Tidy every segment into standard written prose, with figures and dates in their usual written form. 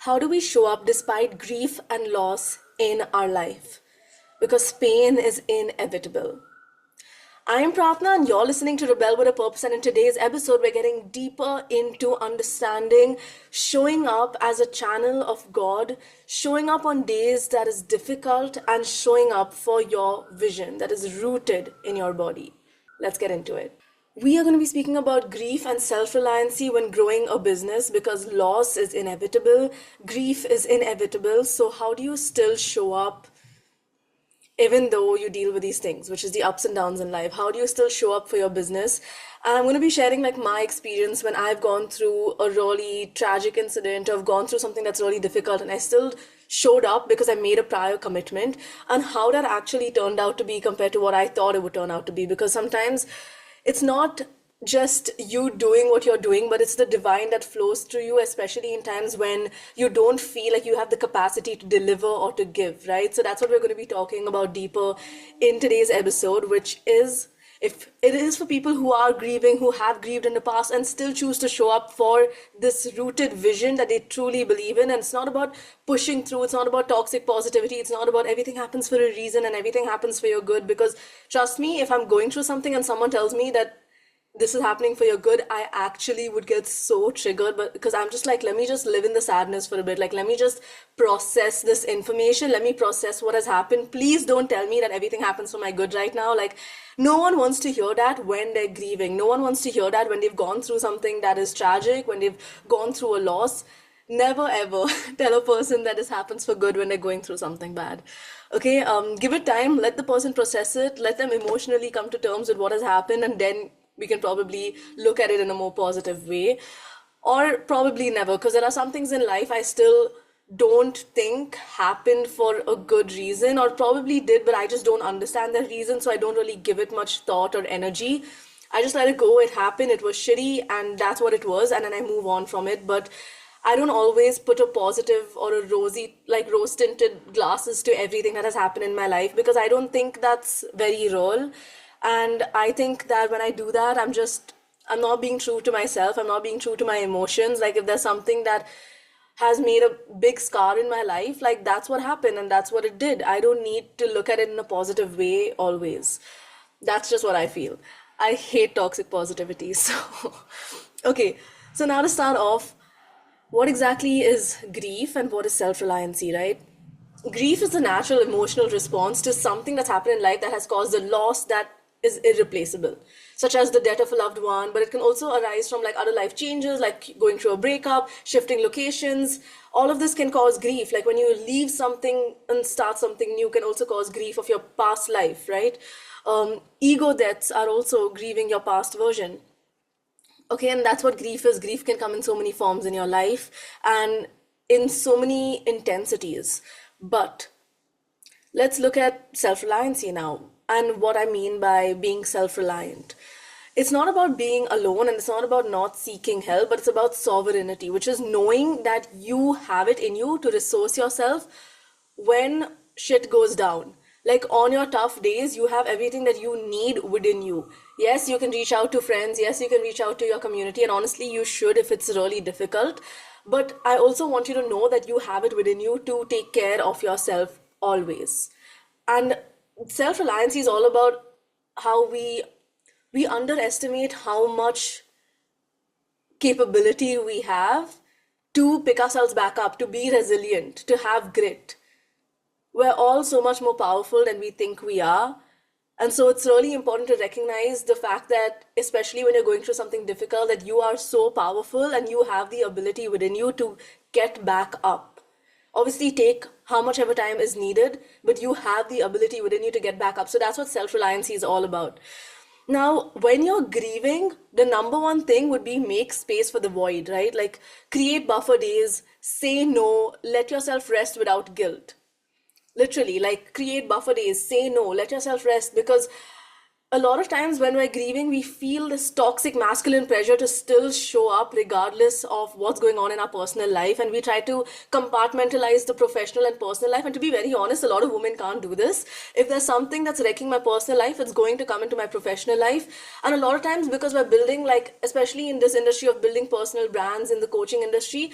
How do we show up despite grief and loss in our life? Because pain is inevitable. I am Pratna and you're listening to Rebel with a Purpose, and in today's episode we're getting deeper into understanding showing up as a channel of God, showing up on days that is difficult and showing up for your vision that is rooted in your body. Let's get into it. We are going to be speaking about grief and self-reliancy when growing a business because loss is inevitable, grief is inevitable. So how do you still show up even though you deal with these things, which is the ups and downs in life? How do you still show up for your business? And I'm going to be sharing like my experience when I've gone through a really tragic incident, or I've gone through something that's really difficult and I still showed up because I made a prior commitment, and how that actually turned out to be compared to what I thought it would turn out to be. Because sometimes it's not just you doing what you're doing, but it's the divine that flows through you, especially in times when you don't feel like you have the capacity to deliver or to give, right? So that's what we're going to be talking about deeper in today's episode, which is, if it is for people who are grieving, who have grieved in the past and still choose to show up for this rooted vision that they truly believe in. And it's not about pushing through, it's not about toxic positivity, it's not about everything happens for a reason and everything happens for your good. Because trust me, if I'm going through something and someone tells me that this is happening for your good, I actually would get so triggered, but because I'm just like, let me just live in the sadness for a bit. Like, let me just process this information. Let me process what has happened. Please don't tell me that everything happens for my good right now. Like, no one wants to hear that when they're grieving. No one wants to hear that when they've gone through something that is tragic, when they've gone through a loss. Never ever tell a person that this happens for good when they're going through something bad. Okay, give it time. Let the person process it. Let them emotionally come to terms with what has happened, and then we can probably look at it in a more positive way. Or probably never, because there are some things in life I still don't think happened for a good reason, or probably did, but I just don't understand the reason, so I don't really give it much thought or energy. I just let it go. It happened, it was shitty, and that's what it was, and then I move on from it. But I don't always put a positive or a rosy, like rose tinted glasses to everything that has happened in my life, because I don't think that's very real. And I think that when I do that, I'm not being true to myself. I'm not being true to my emotions. Like, if there's something that has made a big scar in my life, like, that's what happened and that's what it did. I don't need to look at it in a positive way always. That's just what I feel. I hate toxic positivity. So, okay. So now to start off, what exactly is grief and what is self-reliancy, right? Grief is a natural emotional response to something that's happened in life that has caused a loss that is irreplaceable, such as the death of a loved one, but it can also arise from like other life changes, like going through a breakup, shifting locations. All of this can cause grief. Like when you leave something and start something new can also cause grief of your past life, right? Ego deaths are also grieving your past version. Okay, and that's what grief is. Grief can come in so many forms in your life and in so many intensities. But let's look at self-reliancy now and what I mean by being self-reliant. It's not about being alone and it's not about not seeking help, but it's about sovereignty, which is knowing that you have it in you to resource yourself when shit goes down. Like on your tough days, you have everything that you need within you. Yes, you can reach out to friends. Yes, you can reach out to your community. And honestly, you should if it's really difficult. But I also want you to know that you have it within you to take care of yourself always. And self-reliance is all about how we underestimate how much capability we have to pick ourselves back up, to be resilient, to have grit. We're all so much more powerful than we think we are. And so it's really important to recognize the fact that, especially when you're going through something difficult, that you are so powerful and you have the ability within you to get back up. Obviously, take how much ever time is needed, but you have the ability within you to get back up. So that's what self-reliance is all about. Now, when you're grieving, the number one thing would be make space for the void, right? Like create buffer days, say no, let yourself rest without guilt. Literally, like create buffer days, say no, let yourself rest, because a lot of times when we're grieving, we feel this toxic masculine pressure to still show up regardless of what's going on in our personal life. And we try to compartmentalize the professional and personal life. And to be very honest, a lot of women can't do this. If there's something that's wrecking my personal life, it's going to come into my professional life. And a lot of times, because we're building, like, especially in this industry of building personal brands in the coaching industry,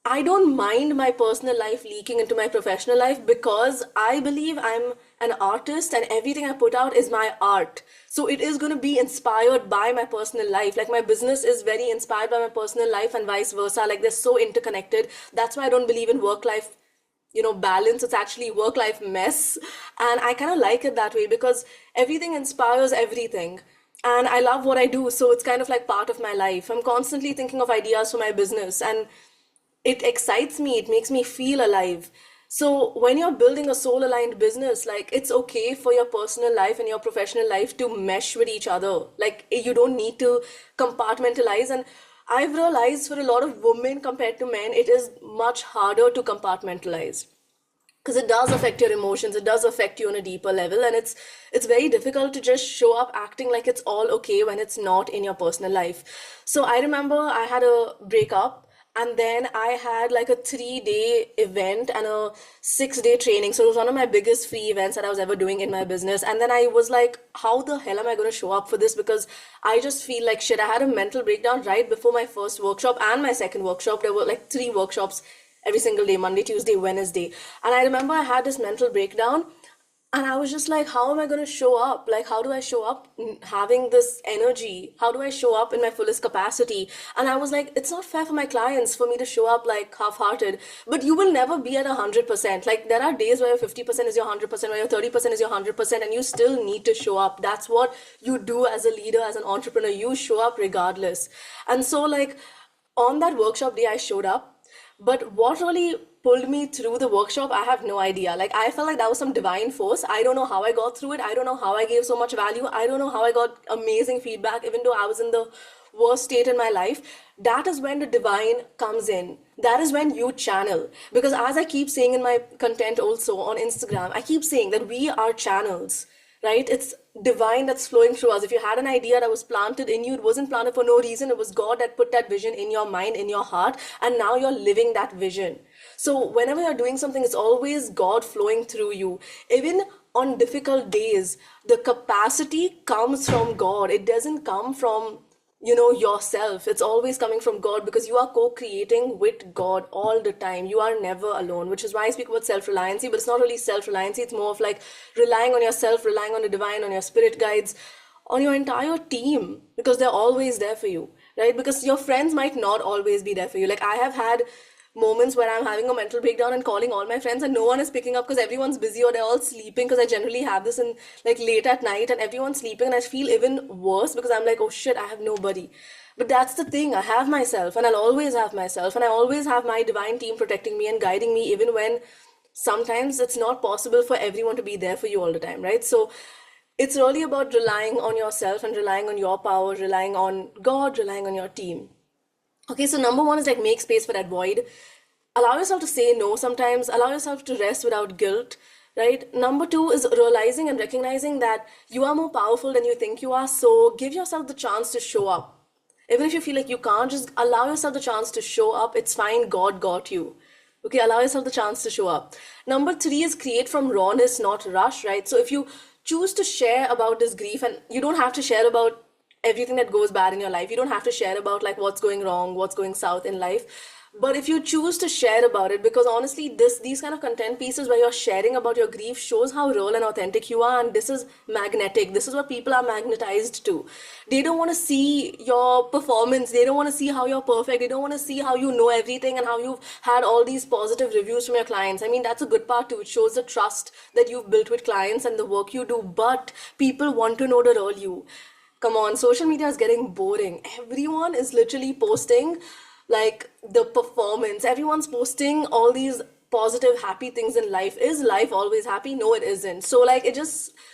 I don't mind my personal life leaking into my professional life because I believe I'm an artist and everything I put out is my art. So it is going to be inspired by my personal life. Like my business is very inspired by my personal life and vice versa. Like they're so interconnected. That's why I don't believe in work life, balance. It's actually work life mess. And I kind of like it that way because everything inspires everything. And I love what I do. So it's kind of like part of my life. I'm constantly thinking of ideas for my business, and it excites me, it makes me feel alive. So when you're building a soul aligned business, like it's okay for your personal life and your professional life to mesh with each other. Like you don't need to compartmentalize. And I've realized for a lot of women compared to men, it is much harder to compartmentalize because it does affect your emotions, it does affect you on a deeper level, and it's very difficult to just show up acting like it's all okay when it's not in your personal life. So I remember I had a breakup, and then I had like a 3-day event and a 6-day training. So it was one of my biggest free events that I was ever doing in my business. And then I was like, how the hell am I going to show up for this? Because I just feel like shit. I had a mental breakdown right before my first workshop and my second workshop. There were like 3 workshops every single day, Monday, Tuesday, Wednesday. And I remember I had this mental breakdown, and I was just like, how am I going to show up? Like, how do I show up having this energy? How do I show up in my fullest capacity? And I was like, it's not fair for my clients for me to show up like half-hearted. But you will never be at 100%. Like, there are days where your 50% is your 100%, where your 30% is your 100%, and you still need to show up. That's what you do as a leader, as an entrepreneur. You show up regardless. And so, like, on that workshop day, I showed up. But what really pulled me through the workshop, I have no idea. Like, I felt like that was some divine force. I don't know how I got through it. I don't know how I gave so much value. I don't know how I got amazing feedback, even though I was in the worst state in my life. That is when the divine comes in. That is when you channel. Because as I keep saying in my content also on Instagram, I keep saying that we are channels, right? It's divine that's flowing through us. If you had an idea that was planted in you, it wasn't planted for no reason. It was God that put that vision in your mind, in your heart, and now you're living that vision. So whenever you're doing something, it's always God flowing through you. Even on difficult days, the capacity comes from God. It doesn't come from yourself. It's always coming from God, because you are co-creating with God all the time. You are never alone, which is why I speak about self-reliancy. But it's not really self-reliancy. It's more of like relying on yourself, relying on the divine, on your spirit guides, on your entire team, because they're always there for you, right? Because your friends might not always be there for you. Like, I have had moments where I'm having a mental breakdown and calling all my friends, and no one is picking up because everyone's busy or they're all sleeping, because I generally have this in like late at night and everyone's sleeping, and I feel even worse because I'm like, oh shit, I have nobody. But that's the thing, I have myself, and I'll always have myself, and I always have my divine team protecting me and guiding me, even when sometimes it's not possible for everyone to be there for you all the time, right? So it's really about relying on yourself and relying on your power, relying on God, relying on your team. Okay, so number 1 is like make space for that void. Allow yourself to say no sometimes. Allow yourself to rest without guilt, right? Number 2 is realizing and recognizing that you are more powerful than you think you are. So give yourself the chance to show up. Even if you feel like you can't, just allow yourself the chance to show up. It's fine. God got you. Okay, allow yourself the chance to show up. Number 3 is create from rawness, not rush, right? So if you choose to share about this grief, and you don't have to share about everything that goes bad in your life. You don't have to share about like what's going wrong, what's going south in life. But if you choose to share about it, because honestly, these kind of content pieces where you're sharing about your grief shows how real and authentic you are, and this is magnetic. This is what people are magnetized to. They don't want to see your performance. They don't want to see how you're perfect. They don't want to see how you know everything and how you've had all these positive reviews from your clients. I mean, that's a good part too. It shows the trust that you've built with clients and the work you do. But people want to know the real you. Come on, social media is getting boring. Everyone is literally posting like the performance. Everyone's posting all these positive, happy things in life. Is life always happy? No, it isn't. So like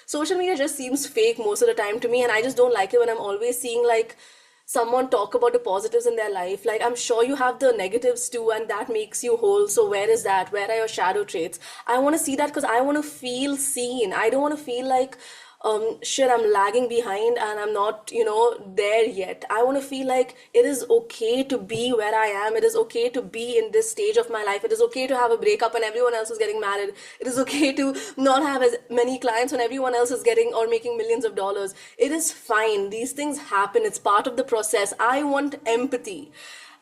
social media just seems fake most of the time to me, and I just don't like it when I'm always seeing like someone talk about the positives in their life. Like, I'm sure you have the negatives too, and that makes you whole. So where is that? Where are your shadow traits? I want to see that because I want to feel seen. I don't want to feel like shit, I'm lagging behind and I'm not, there yet. I want to feel like it is okay to be where I am. It is okay to be in this stage of my life. It is okay to have a breakup when everyone else is getting married. It is okay to not have as many clients when everyone else is getting or making millions of dollars. It is fine. These things happen. It's part of the process. I want empathy.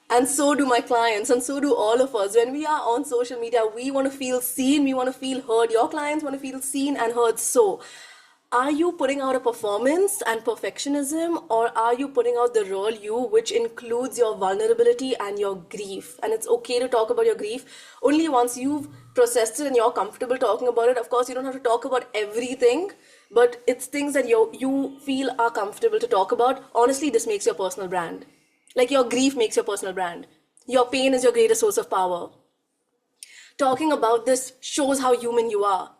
And so do my clients, and so do all of us. When we are on social media, we want to feel seen, we want to feel heard. Your clients want to feel seen and heard. So, are you putting out a performance and perfectionism, or are you putting out the real you, which includes your vulnerability and your grief? And it's okay to talk about your grief only once you've processed it and you're comfortable talking about it. Of course, you don't have to talk about everything, but it's things that you feel are comfortable to talk about. Honestly, this makes your personal brand. Like your grief makes your personal brand. Your pain is your greatest source of power. Talking about this shows how human you are.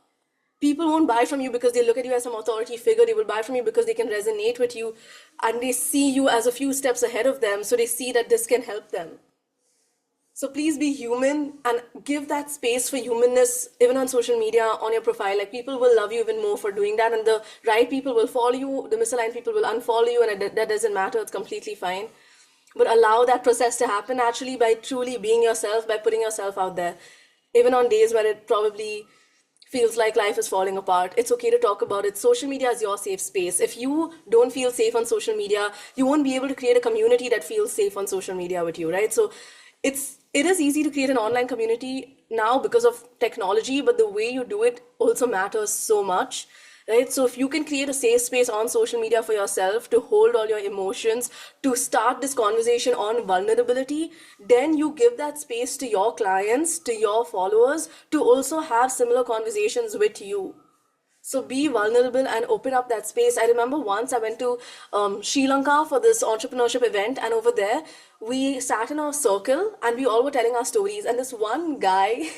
People won't buy from you because they look at you as some authority figure. They will buy from you because they can resonate with you and they see you as a few steps ahead of them. So they see that this can help them. So please be human and give that space for humanness, even on social media, on your profile. Like, people will love you even more for doing that, and the right people will follow you, the misaligned people will unfollow you, and that doesn't matter. It's completely fine. But allow that process to happen naturally by truly being yourself, by putting yourself out there. Even on days where it probably feels like life is falling apart, it's okay to talk about it. Social media is your safe space. If you don't feel safe on social media, you won't be able to create a community that feels safe on social media with you, right? So it is easy to create an online community now because of technology, but the way you do it also matters so much, right? So if you can create a safe space on social media for yourself to hold all your emotions, to start this conversation on vulnerability, then you give that space to your clients, to your followers, to also have similar conversations with you. So be vulnerable and open up that space. I remember once I went to Sri Lanka for this entrepreneurship event, and over there we sat in a circle and we all were telling our stories, and this one guy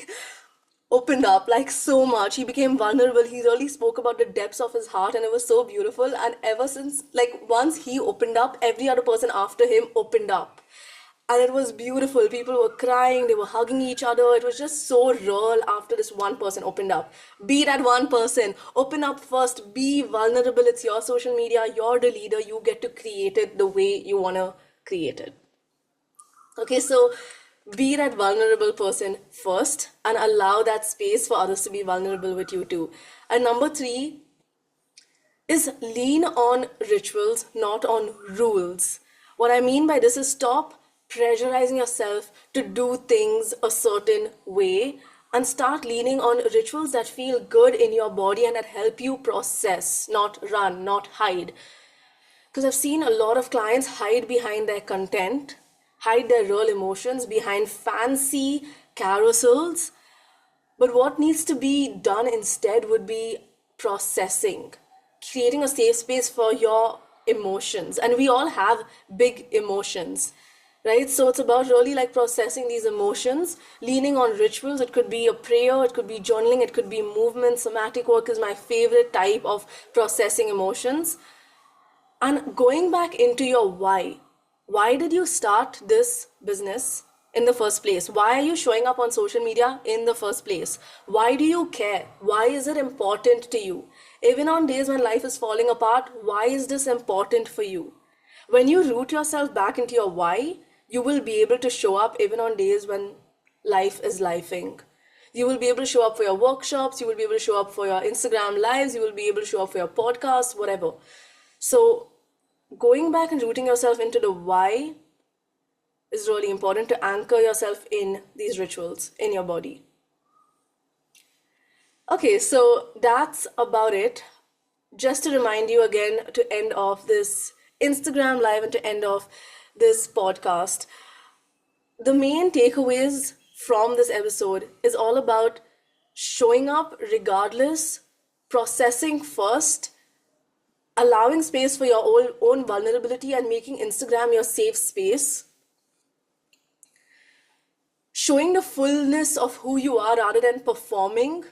opened up like so much. He became vulnerable. He really spoke about the depths of his heart, and it was so beautiful. And ever since, like, once he opened up, every other person after him opened up. And it was beautiful. People were crying, they were hugging each other. It was just so real after this one person opened up. Be that one person. Open up first. Be vulnerable. It's your social media. You're the leader. You get to create it the way you want to create it. Okay, so be that vulnerable person first and allow that space for others to be vulnerable with you too. And number 3 is lean on rituals, not on rules. What I mean by this is stop pressurizing yourself to do things a certain way and start leaning on rituals that feel good in your body and that help you process, not run, not hide. Because I've seen a lot of clients hide behind their content, hide their real emotions behind fancy carousels. But what needs to be done instead would be processing, creating a safe space for your emotions. And we all have big emotions, right? So it's about really like processing these emotions, leaning on rituals. It could be a prayer, it could be journaling, it could be movement. Somatic work is my favorite type of processing emotions. And going back into your why. Why did you start this business in the first place? Why are you showing up on social media in the first place? Why do you care? Why is it important to you? Even on days when life is falling apart, why is this important for you? When you root yourself back into your why, you will be able to show up even on days when life is lifing. You will be able to show up for your workshops, you will be able to show up for your Instagram lives, you will be able to show up for your podcasts, whatever. So going back and rooting yourself into the why is really important to anchor yourself in these rituals in your body. Okay, so that's about it. Just to remind you again to end off this Instagram live and to end off this podcast, the main takeaways from this episode is all about showing up regardless, processing first, allowing space for your own vulnerability and making Instagram your safe space, showing the fullness of who you are rather than performing,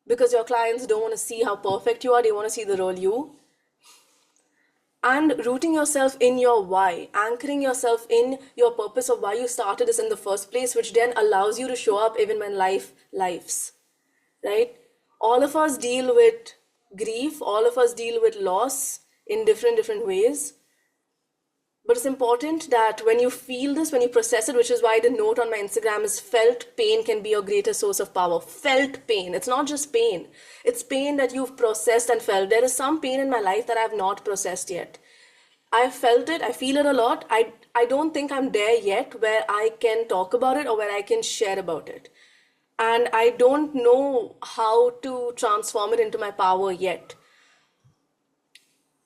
because your clients don't want to see how perfect you are, they want to see the real you. And rooting yourself in your why, anchoring yourself in your purpose of why you started this in the first place, which then allows you to show up even when life lives, right? All of us deal with grief, all of us deal with loss in different ways. But it's important that when you feel this, when you process it, which is why the note on my Instagram is felt pain can be your greatest source of power. Felt pain. It's not just pain. It's pain that you've processed and felt. There is some pain in my life that I have not processed yet. I felt it. I feel it a lot. I don't think I'm there yet where I can talk about it or where I can share about it. And I don't know how to transform it into my power yet.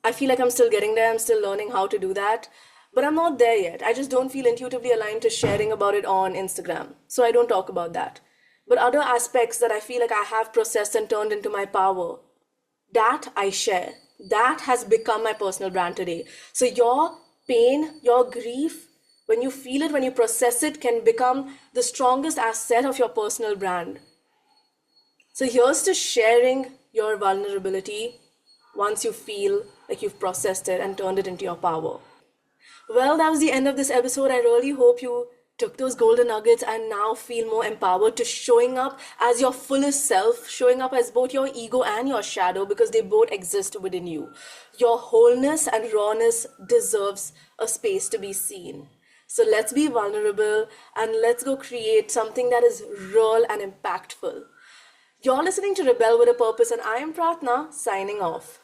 I feel like I'm still getting there. I'm still learning how to do that. But I'm not there yet. I just don't feel intuitively aligned to sharing about it on Instagram. So I don't talk about that. But other aspects that I feel like I have processed and turned into my power, that I share. That has become my personal brand today. So your pain, your grief, when you feel it, when you process it, can become the strongest asset of your personal brand. So here's to sharing your vulnerability once you feel like you've processed it and turned it into your power. Well, that was the end of this episode. I really hope you took those golden nuggets and now feel more empowered to showing up as your fullest self, showing up as both your ego and your shadow, because they both exist within you. Your wholeness and rawness deserves a space to be seen. So let's be vulnerable and let's go create something that is real and impactful. You're listening to Rebel with a Purpose, and I am Pratna, signing off.